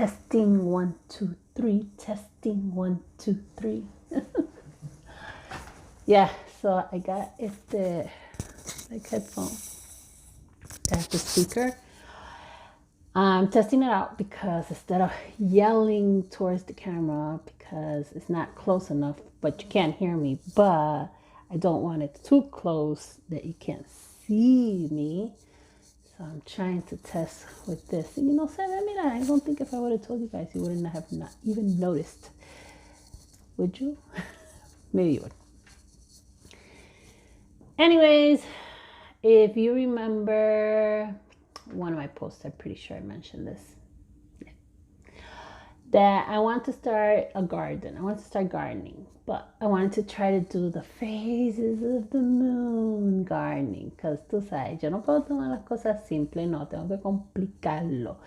Testing 1, 2, 3. Testing 1, 2, 3. Yeah, so I got like headphone. That's the speaker. I'm testing it out because instead of yelling towards the camera because it's not close enough, but you can't hear me, but I don't want it too close that you can't see me. So I'm trying to test with this. And I don't think if I would have told you guys, you wouldn't have not even noticed. Would you? Maybe you would. Anyways, if you remember one of my posts, I'm pretty sure I mentioned this. Yeah. That I want to start a garden. I want to start gardening. But I wanted to try to do the phases of the moon gardening. Because tú sabes, yo no puedo tomar las cosas simples, no, tengo que complicarlo.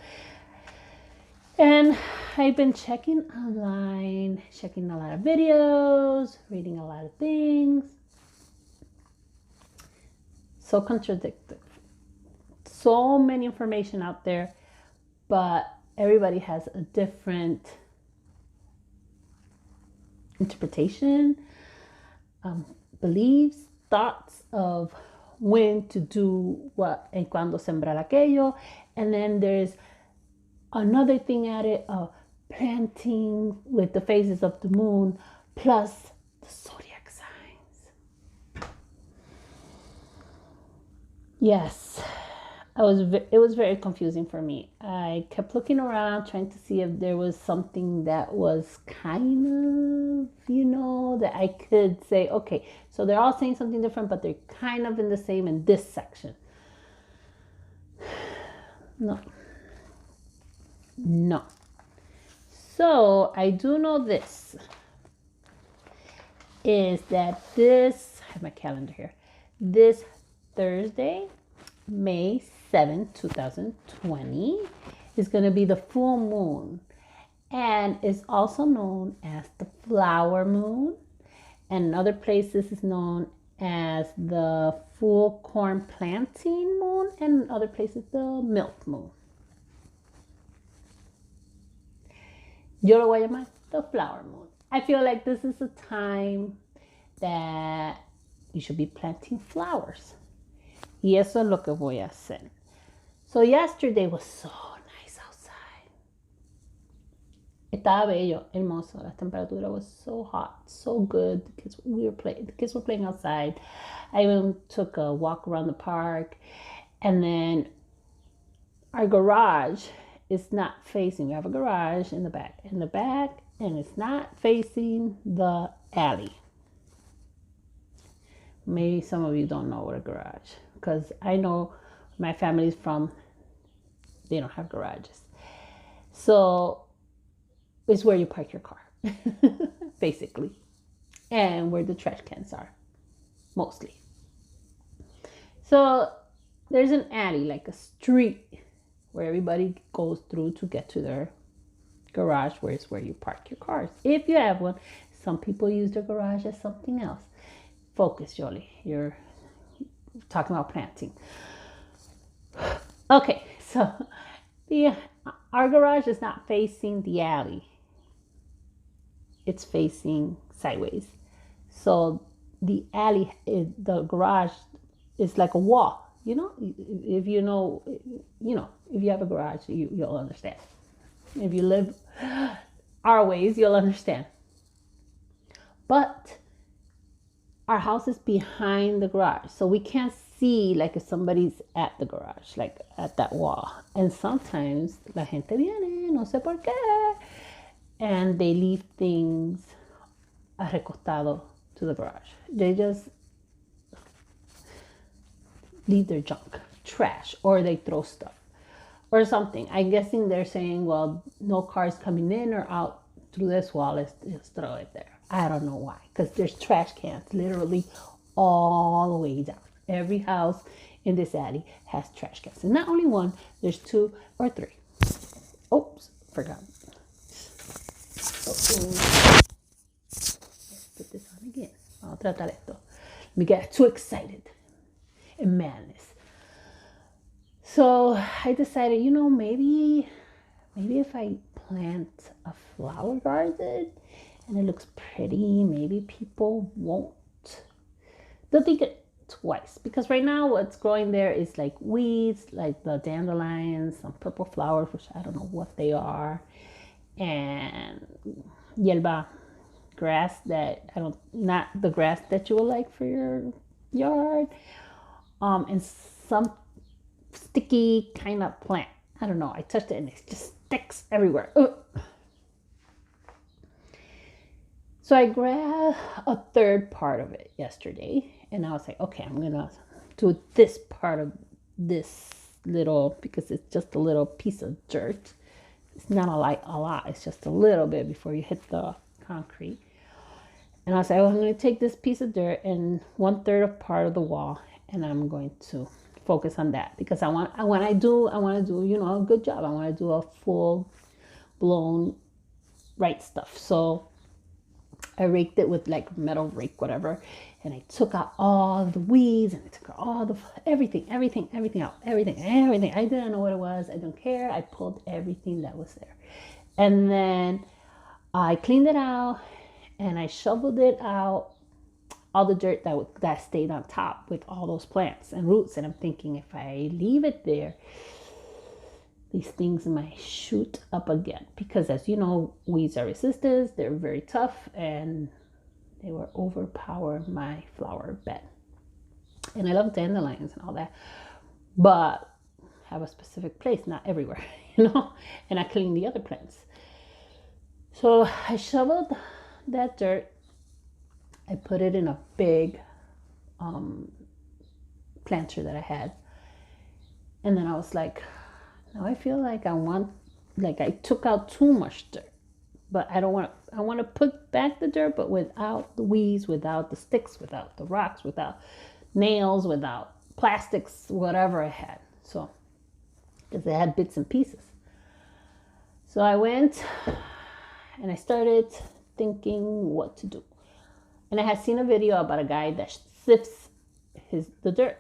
And I've been checking online, checking a lot of videos, reading a lot of things. So contradictory. So many information out there, but everybody has a different interpretation, beliefs, thoughts of when to do what and cuando sembrar aquello. And then there's another thing at it of planting with the phases of the moon plus the zodiac signs. Yes, it was very confusing for me. I kept looking around trying to see if there was something that was kind of, that I could say, okay, so they're all saying something different, but they're kind of in the same in this section. No. So I do know this is that I have my calendar here, this Thursday, May 7th, 2020, is going to be the full moon, and is also known as the flower moon, and in other places is known as the full corn planting moon, and in other places the milk moon. Yo lo voy a llamar the flower moon. I feel like this is a time that you should be planting flowers. Y eso es lo que voy a hacer. So yesterday was so nice outside. Estaba bello, hermoso. La temperatura was so hot, so good. The kids were playing outside. I even took a walk around the park. And then our garage is not facing. We have a garage in the back, and it's not facing the alley. Maybe some of you don't know what a garage, because I know my family's they don't have garages. So it's where you park your car, basically, and where the trash cans are, mostly. So there's an alley, like a street, where everybody goes through to get to their garage, where it's where you park your cars. If you have one, some people use their garage as something else. Focus, Jolie. You're talking about planting. Okay, so our garage is not facing the alley. It's facing sideways. So the garage is like a wall. If you have a garage, you'll understand. If you live our ways, you'll understand. But our house is behind the garage, so we can't see like if somebody's at the garage, like at that wall. And sometimes la gente viene, no sé por qué, and they leave things recostado to the garage. They just leave their junk, trash, or they throw stuff or something. I'm guessing they're saying, well, no cars coming in or out through this wall, let's throw it there. I don't know why, because there's trash cans literally all the way down. Every house in this alley has trash cans, and not only one, there's 2 or 3. Oops, forgot. Let's put this on again. I'll tratar esto. Me get too excited and madness. So I decided, maybe if I plant a flower garden and it looks pretty, maybe people won't. They'll think it twice, because right now what's growing there is like weeds, like the dandelions, some purple flowers, which I don't know what they are, and hierba grass that I don't, not the grass that you would like for your yard, and some sticky kind of plant. I don't know. I touched it and it just sticks everywhere. Ugh. So I grabbed a third part of it yesterday, and I was like, okay, I'm gonna do this part of this little, because it's just a little piece of dirt. It's not a lot. It's just a little bit before you hit the concrete. And I was like, well, I'm going to take this piece of dirt and 1/3 of part of the wall, and I'm going to focus on that, because I want to do, you know, a good job. I want to do a full blown right stuff. So I raked it with like metal rake, whatever, and I took out all the weeds, and I took out all the everything out, everything. I didn't know what it was. I don't care. I pulled everything that was there, and then I cleaned it out, and I shoveled it out, all the dirt that stayed on top with all those plants and roots. And I'm thinking, if I leave it there, these things might shoot up again, because as you know, weeds are resistant, they're very tough, and they will overpower my flower bed. And I love dandelions and all that, but have a specific place, not everywhere, you know. And I clean the other plants. So I shoveled that dirt. I put it in a big planter that I had, and then I was like, now I feel like I took out too much dirt, but I want to put back the dirt, but without the weeds, without the sticks, without the rocks, without nails, without plastics, whatever I had. So, because I had bits and pieces. So I went and I started thinking what to do. And I had seen a video about a guy that sifts the dirt.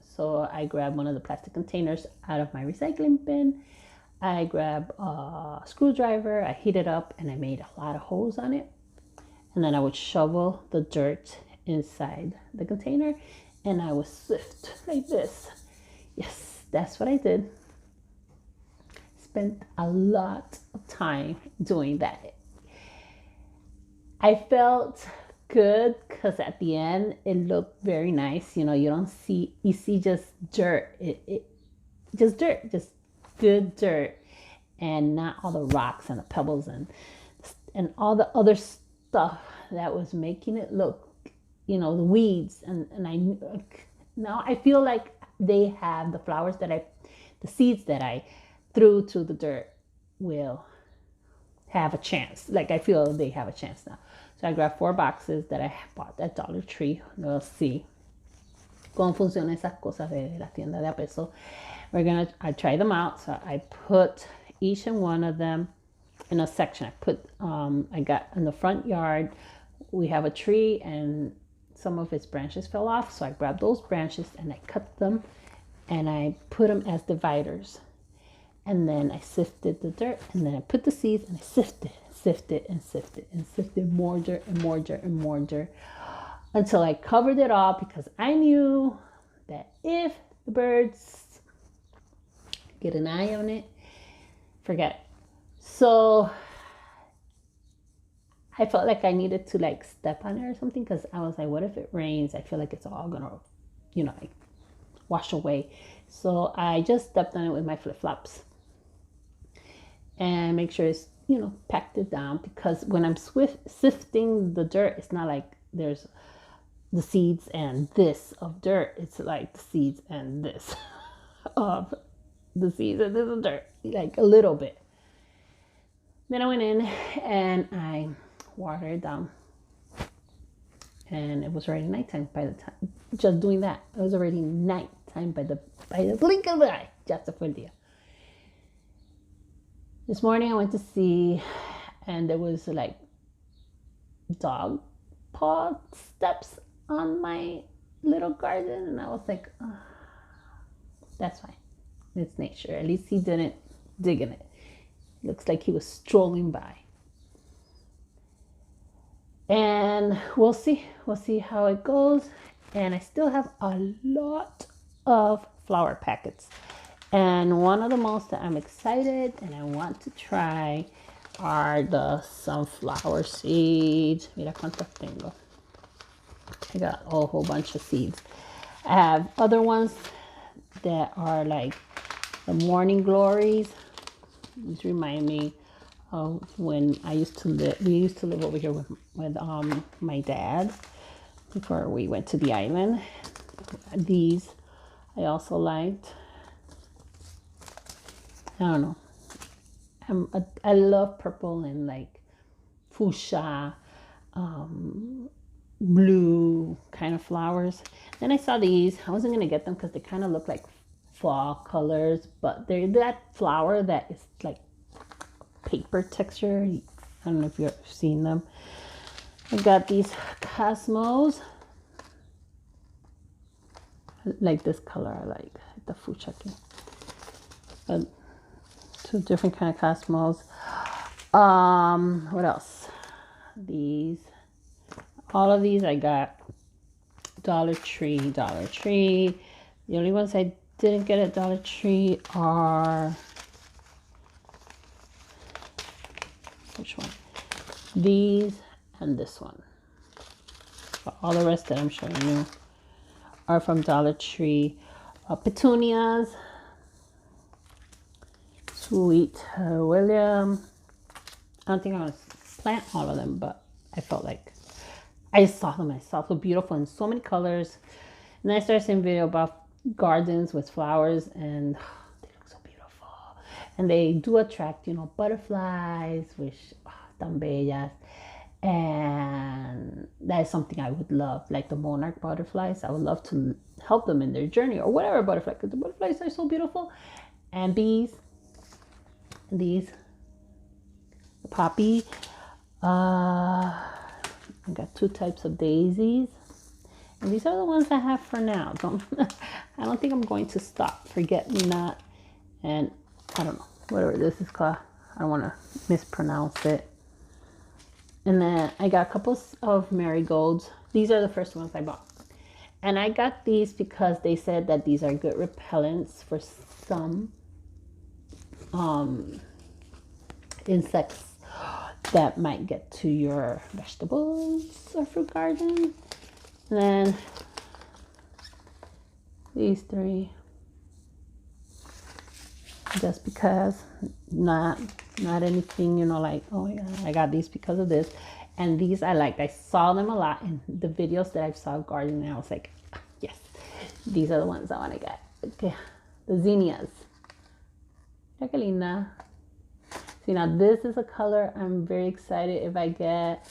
So I grabbed one of the plastic containers out of my recycling bin. I grabbed a screwdriver, I heat it up, and I made a lot of holes on it. And then I would shovel the dirt inside the container, and I would sift like this. Yes, that's what I did. Spent a lot of time doing that. I felt good, because at the end it looked very nice. You know, you see just dirt, just dirt, just good dirt, and not all the rocks and the pebbles and all the other stuff that was making it look, you know, the weeds. And now I feel like they have the seeds that I threw to the dirt will have a chance. Like, I feel they have a chance now. So I grabbed 4 boxes that I bought at Dollar Tree. We'll see cómo funcionan esas cosas de la tienda de a peso. I try them out. So I put each and one of them in a section. I got in the front yard, we have a tree and some of its branches fell off. So I grabbed those branches and I cut them and I put them as dividers. And then I sifted the dirt, and then I put the seeds and I sifted more dirt and more dirt and more dirt until I covered it all, because I knew that if the birds get an eye on it, forget it. So I felt like I needed to like step on it or something, because I was like, what if it rains? I feel like it's all gonna, you know, like wash away. So I just stepped on it with my flip-flops and make sure it's, you know, packed it down, because when I'm sifting the dirt, it's not like there's the seeds and this of dirt. It's like the seeds and this of the seeds and this of dirt, like a little bit. Then I went in and I watered it down, and it was already nighttime by the time, just doing that, it was already nighttime by the blink of the eye. Ya se fue el día. This morning I went to see, and there was like dog paw steps on my little garden, and I was like, oh, that's fine. It's nature. At least he didn't dig in it. Looks like he was strolling by. And we'll see how it goes. And I still have a lot of flower packets. And one of the most that I'm excited and I want to try are the sunflower seeds. Mira cuántos tengo. I got a whole bunch of seeds. I have other ones that are like the morning glories. These remind me of when I used to live. We used to live over here with my dad before we went to the island. These I also liked. I don't know. I love purple and like fuchsia, blue kind of flowers. Then I saw these. I wasn't gonna get them because they kind of look like fall colors, but they're that flower that is like paper texture. I don't know if you've seen them. I got these cosmos. I like this color. I like the fuchsia. But two different kind of cosmos. What else? These. All of these I got Dollar Tree. The only ones I didn't get at Dollar Tree are, which one? These and this one. But all the rest that I'm showing you are from Dollar Tree. Petunias. Sweet William. I don't think I'm going to plant all of them, but I felt like I saw them. I saw so beautiful in so many colors. And then I started seeing video about gardens with flowers, and they look so beautiful. And they do attract, butterflies, which tan bellas. And that is something I would love, like the monarch butterflies. I would love to help them in their journey, or whatever butterfly, because the butterflies are so beautiful. And bees. These, the poppy. I got two types of daisies, and these are the ones I have for now. I don't think I'm going to stop. Forget me not, and I don't know, whatever this is called. I don't want to mispronounce it. And then I got a couple of marigolds. These are the first ones I bought, and I got these because they said that these are good repellents for some insects that might get to your vegetables or fruit garden. And then these three, just because, not anything, like, oh my god, I got these because of this. And these I liked. I saw them a lot in the videos that I saw of gardening. I was like, yes, these are the ones I want to get. Okay, the zinnias. Mira que linda. See, now this is a color I'm very excited if I get.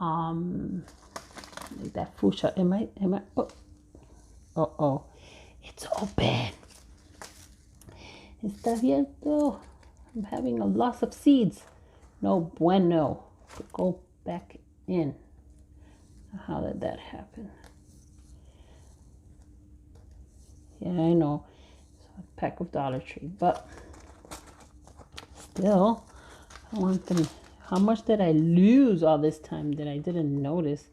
Like that fuchsia. Am I? Oh, it's open. Está abierto. I'm having a loss of seeds. No bueno. Go back in. How did that happen? Yeah, I know. It's a pack of Dollar Tree, but still, I want them. How much did I lose all this time that I didn't notice?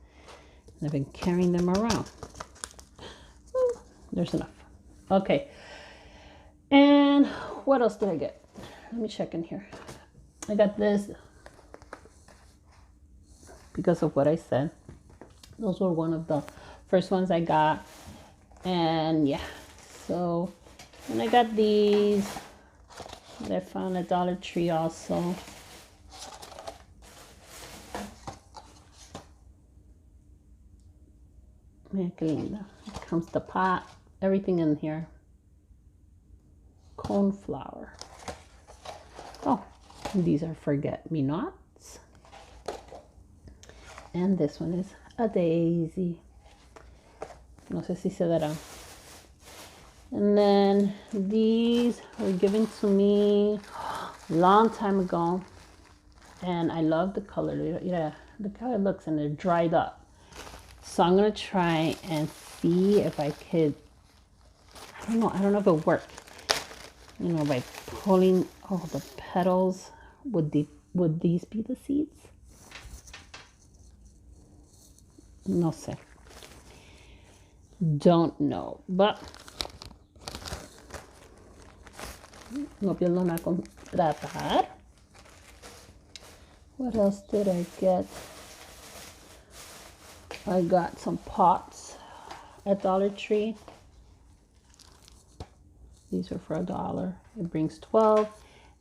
I've been carrying them around. There's enough. Okay. And what else did I get? Let me check in here. I got this because of what I said. Those were one of the first ones I got. And yeah, so, and I got these that I found at Dollar Tree also. Mira que linda. It comes the pot, everything in here. Coneflower. Oh, these are forget-me-nots. And this one is a daisy. No sé si se dará. And then these were given to me a long time ago. And I love the color. Yeah, look how it looks, and they're dried up. So I'm going to try and see if I could, I don't know if it worked. By pulling all the petals Would these be the seeds? No sé. Don't know, but no pierdo nada con tratar. What else did I get? I got some pots at Dollar Tree. These are for $1. It brings 12,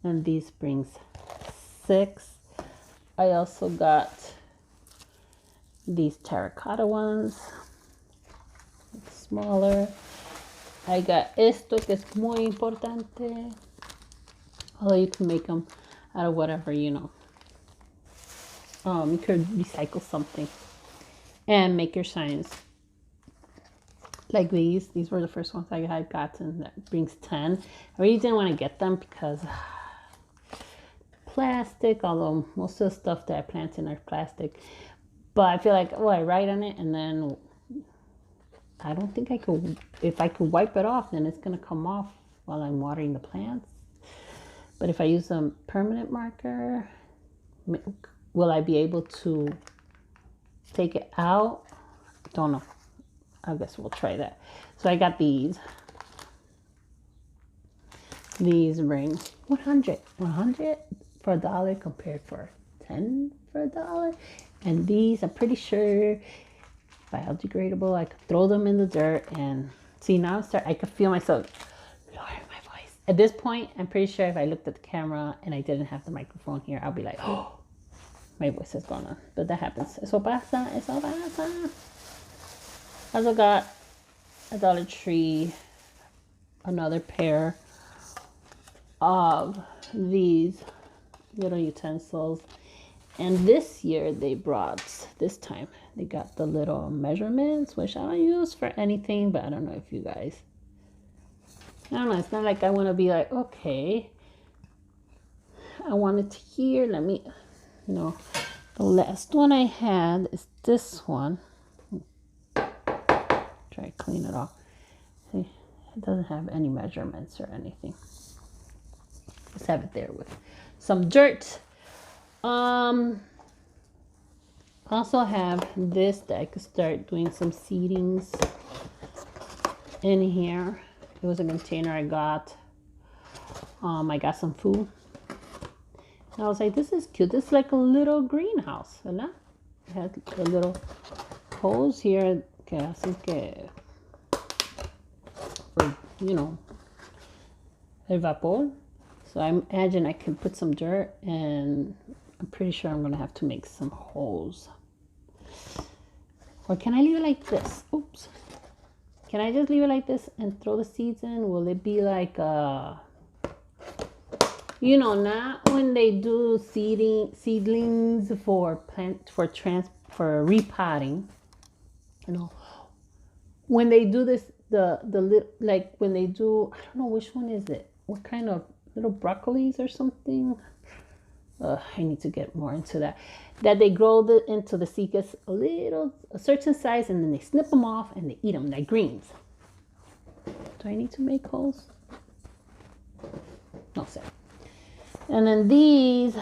and these brings 6. I also got these terracotta ones, smaller. I got esto que es muy importante. Although you can make them out of whatever, you know. You could recycle something and make your signs. Like these. These were the first ones I had gotten. That brings 10. I really didn't want to get them because plastic, although most of the stuff that I plant in are plastic. But I feel like, oh, I write on it and then I don't think I could, if I could wipe it off, then it's going to come off while I'm watering the plants. But if I use a permanent marker, will I be able to take it out? Don't know. I guess we'll try that. So I got these. These bring 100 for $1 compared for 10 for $1. And these, I'm pretty sure, biodegradable. I could throw them in the dirt and see now I could feel myself lowering my voice. At this point, I'm pretty sure if I looked at the camera and I didn't have the microphone here, I'll be like, oh, my voice is gone on. But that happens. Eso pasa, eso pasa. I also got a Dollar Tree, another pair of these little utensils. And this year they brought, this time, they got the little measurements, which I don't use for anything, but I don't know if you guys, I don't know, it's not like I want to be like, okay, I want it here, let me, no. The last one I had is this one. Try to clean it off. See, it doesn't have any measurements or anything. Just have it there with some dirt. Also have this that I could start doing some seedings in here. It was a container I got. I got some food. And I was like, this is cute. This is like a little greenhouse, ¿verdad? It has a little holes here que así que for, you know, el vapor. So I imagine I can put some dirt, and I'm pretty sure I'm going to have to make some holes. Or can I leave it like this? Oops. Can I just leave it like this and throw the seeds in? Will it be like, you know, not when they do seedlings for repotting, you know, when they do this, like when they do, I don't know which one is it, what kind of little broccolis or something. I need to get more into that. That they grow into the seedlings a certain size, and then they snip them off and they eat them like greens. Do I need to make holes? No, sir. And then these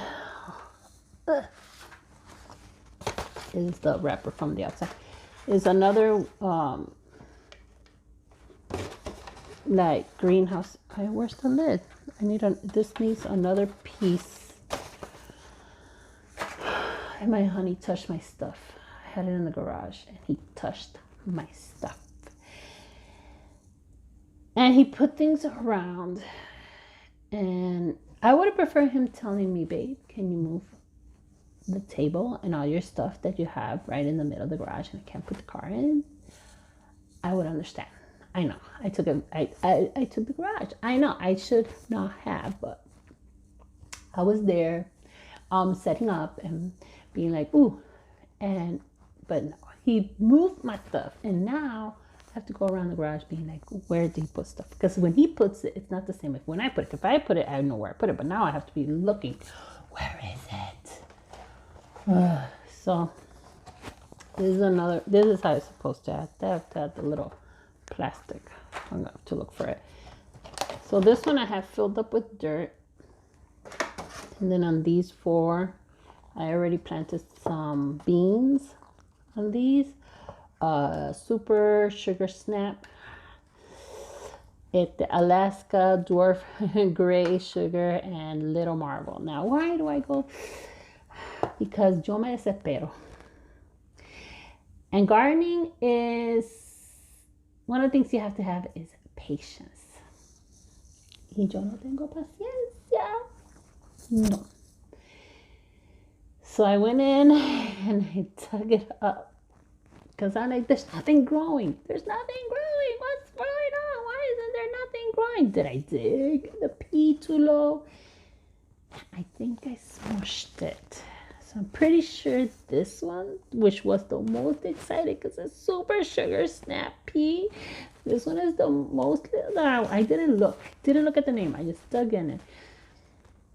is the wrapper from the outside. Is another like greenhouse. Where's the lid? This needs another piece. And my honey touched my stuff. I had it in the garage and he touched my stuff. And he put things around, and I would have preferred him telling me, babe, can you move the table and all your stuff that you have right in the middle of the garage and I can't put the car in? I would understand. I know. I took the garage. I know I should not have, but I was there setting up and being like, ooh, but no, he moved my stuff, and now I have to go around the garage being like, where did he put stuff? Because when he puts it, it's not the same as when I put it. If I put it, I know where I put it, but now I have to be looking, where is it? So this is how it's supposed to have. They have to have the little plastic. I'm gonna have to look for it. So this one I have filled up with dirt. And then on these 4, I already planted some beans on these. Super Sugar Snap, the Alaska Dwarf Gray Sugar, and Little Marble. Now, why do I go? Because yo me desespero. And gardening is, one of the things you have to have is patience. Y yo no tengo paciencia. No. So I went in and I dug it up. Because I'm like, there's nothing growing. There's nothing growing. What's going on? Why isn't there nothing growing? Did I dig the pea too low? I think I smushed it. So I'm pretty sure this one, which was the most excited because it's Super Sugar Snap pea. This one is the most, I didn't look at the name. I just dug in it.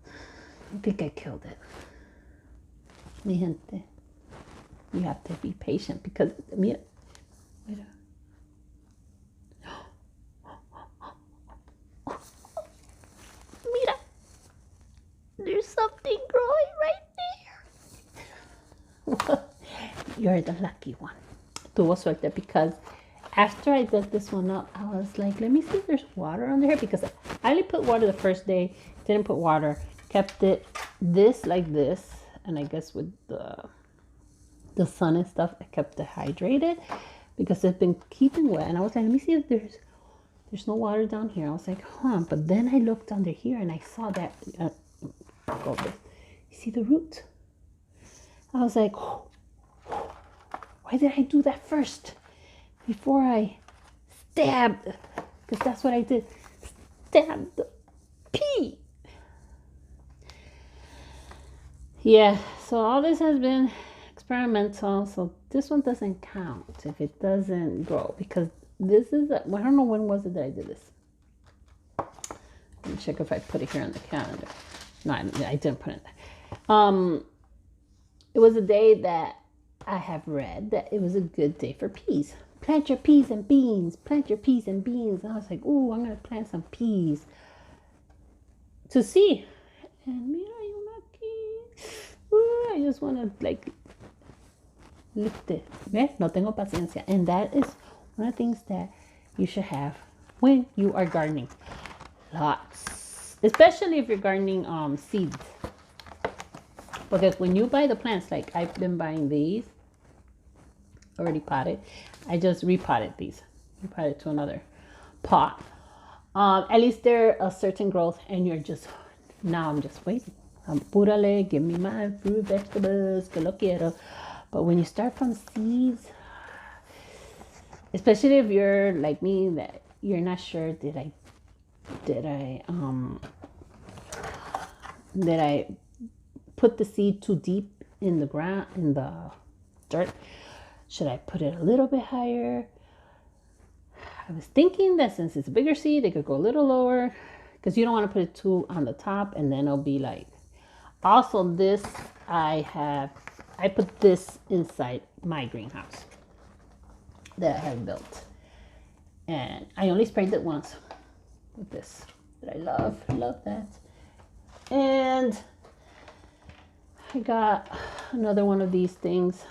I think I killed it. Mi gente. You have to be patient because, mira, mira. Mira, there's something growing right there. You're the lucky one. Tuvo suerte because after I dug this one up, I was like, let me see if there's water under here, because I only put water the first day, didn't put water, kept it this like this, and I guess with the sun and stuff, I kept it hydrated because it's been keeping wet. And I was like, let me see if there's no water down here. I was like, but then I looked under here and I saw that you see the root? I was like, why did I do that first before I stabbed? Because that's what I did, stabbed the pea. Yeah, so all this has been experimental, so this one doesn't count if it doesn't grow, because this is I don't know when was it that I did this. Let me check if I put it here on the calendar. No, I didn't put it there. It was a day that I have read that it was a good day for peas. Plant your peas and beans. Plant your peas and beans. And I was like, ooh, I'm gonna plant some peas to see. And mira, I just want to like lift it. No tengo paciencia. And that is one of the things that you should have when you are gardening. Lots. Especially if you're gardening seeds. Because when you buy the plants, like I've been buying these already potted. I just repotted these. Repotted to another pot. At least they're a certain growth, and you're just, now I'm just waiting. Apúrale, give me my fruit, vegetables, que lo quiero. But when you start from seeds, especially if you're like me, that you're not sure, did I put the seed too deep in the ground, in the dirt? Should I put it a little bit higher? I was thinking that since it's a bigger seed, it could go a little lower, because you don't want to put it too on the top, and then it'll be like. Also, this I put this inside my greenhouse that I have built, and I only sprayed it once with this, but I love that. And I got another one of these things,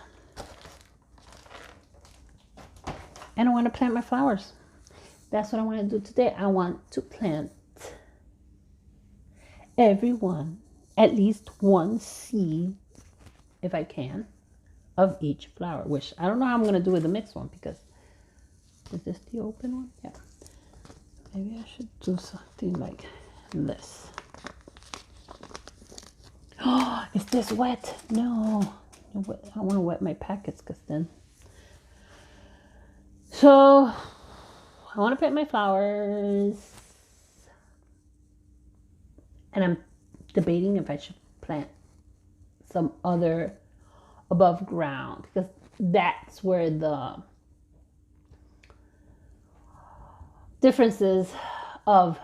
and I want to plant my flowers. That's what I want to do today. I want to plant at least one seed, if I can, of each flower, which I don't know how I'm going to do with the mixed one, because is this the open one? Yeah. Maybe I should do something like this. Oh, is this wet? No. I want to wet my packets, because then. So I want to plant my flowers, and I'm debating if I should plant some other above ground, because that's where the differences of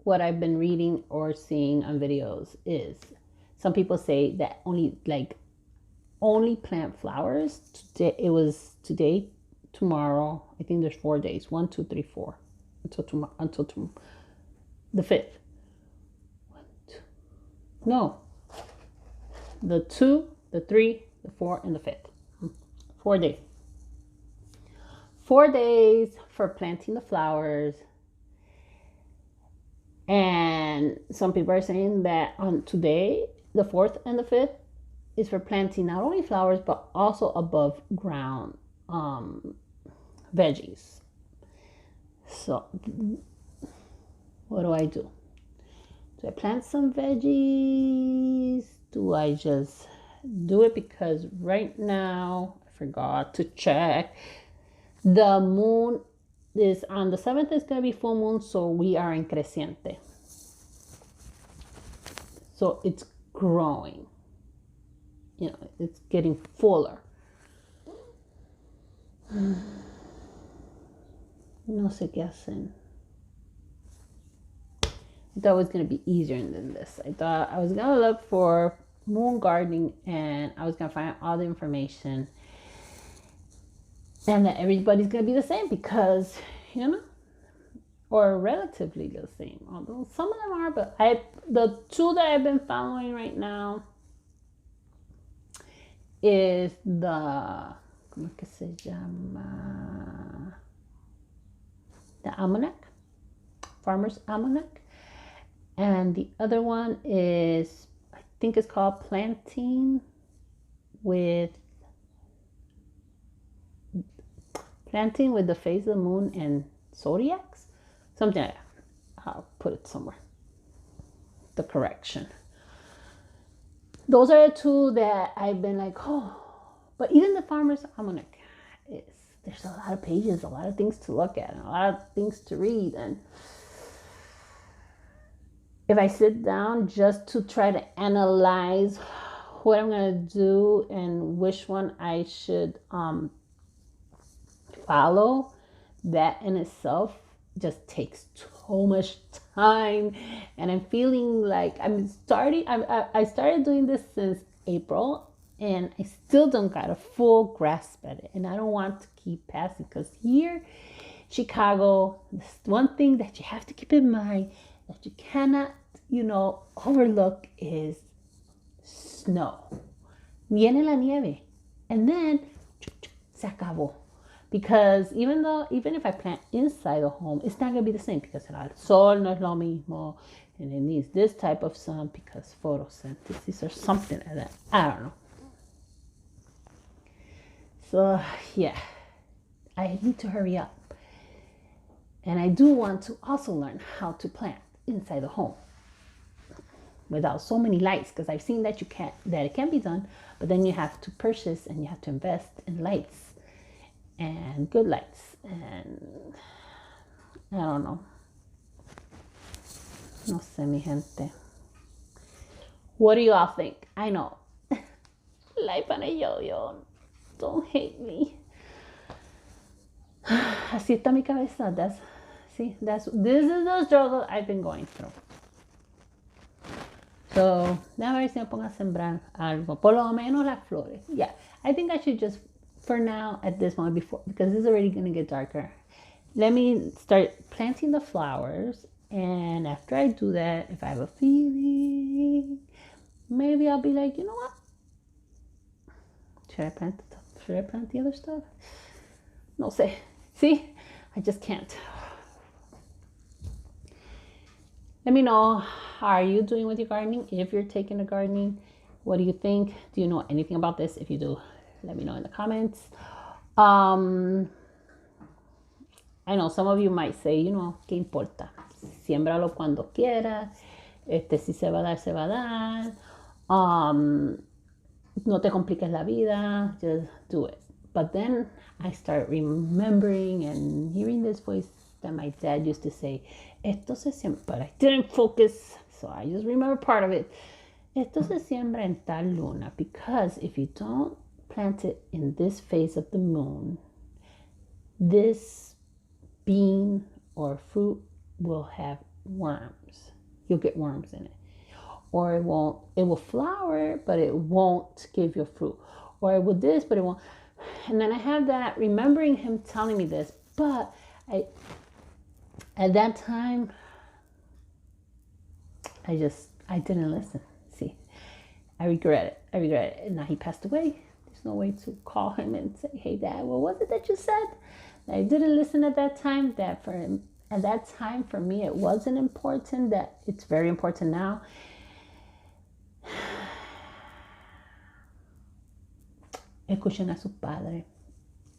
what I've been reading or seeing on videos is. Some people say that only plant flowers today. It was today, tomorrow. I think there's 4 days. 1, 2, 3, 4 until the 5th. No, the 2, the 3, the 4, and the 5th. 4 days. 4 days for planting the flowers. And some people are saying that on today, the 4th and the 5th, is for planting not only flowers, but also above ground veggies. So what do I do? Do I plant some veggies? Do I just do it? Because right now, I forgot to check. The moon is on the 7th, it's going to be full moon, so we are in creciente. So it's growing. You know, it's getting fuller. No sé qué hacer. I thought it was going to be easier than this. I thought I was going to look for moon gardening and I was going to find all the information. And that everybody's going to be the same because, you know, or relatively the same. Although some of them are, but the 2 that I've been following right now is the, ¿cómo que se llama? The Almanac, Farmer's Almanac. And the other one is, I think it's called Planting with the Phase of the Moon and Zodiacs. Something like that. I'll put it somewhere. The correction. Those are the 2 that I've been like, oh. But even the Farmer's Almanac, there's a lot of pages, a lot of things to look at, and a lot of things to read. And if I sit down just to try to analyze what I'm going to do and which one I should follow, that in itself just takes so much time. And I'm feeling like I started doing this since April, and I still don't got a full grasp at it. And I don't want to keep passing, because here, Chicago, this one thing that you have to keep in mind that you cannot, overlook is snow. Viene la nieve, and then se acabó. Because even if I plant inside the home, it's not going to be the same, because el sol no es lo mismo, and it needs this type of sun because photosynthesis or something like that. I don't know. So yeah, I need to hurry up. And I do want to also learn how to plant inside the home without so many lights, because I've seen that it can be done, but then you have to purchase and you have to invest in lights, and good lights, and I don't know. No sé, mi gente. What do you all think? I know. Life on a yo-yo. Don't hate me. Así está mi cabeza. This is the struggle I've been going through. So, déjame ver si me pongo a sembrar algo. Por lo menos las flores. Yeah, I think I should just, for now, at this moment, because it's already going to get darker, let me start planting the flowers. And after I do that, if I have a feeling, maybe I'll be like, you know what? Should I plant the other stuff? No sé. See? I just can't. Let me know, how are you doing with your gardening? If you're taking a gardening, what do you think? Do you know anything about this? If you do, let me know in the comments. I know some of you might say, ¿qué importa? Siémbralo cuando quieras. Si se va a dar, se va a dar. No te compliques la vida. Just do it. But then I start remembering and hearing this voice that my dad used to say, esto se siembra, but I didn't focus, so I just remember part of it. Esto se siembra en tal luna, because if you don't plant it in this phase of the moon, this bean or fruit will have worms. You'll get worms in it. Or it will flower, but it won't give you fruit. Or it will this, but it won't. And then I have that, remembering him telling me this, but at that time, I didn't listen. See, I regret it. I regret it. And now he passed away. There's no way to call him and say, hey, Dad, what was it that you said? I didn't listen at that time. That for him, at that time, for me, it wasn't important. That it's very important now. Escuchen a su padre.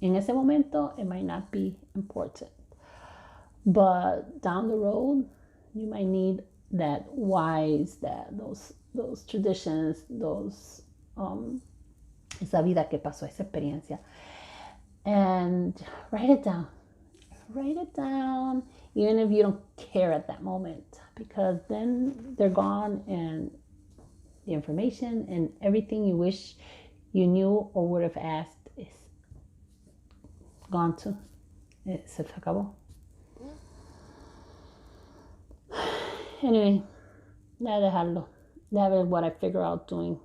En ese momento, it might not be important. But down the road, you might need that wise, that those traditions, those esa vida que pasó, esa experiencia. And write it down. Write it down, even if you don't care at that moment, because then they're gone, and the information and everything you wish you knew or would have asked is gone too. Se acabó. Anyway, ya dejarlo. That is what I figure out doing.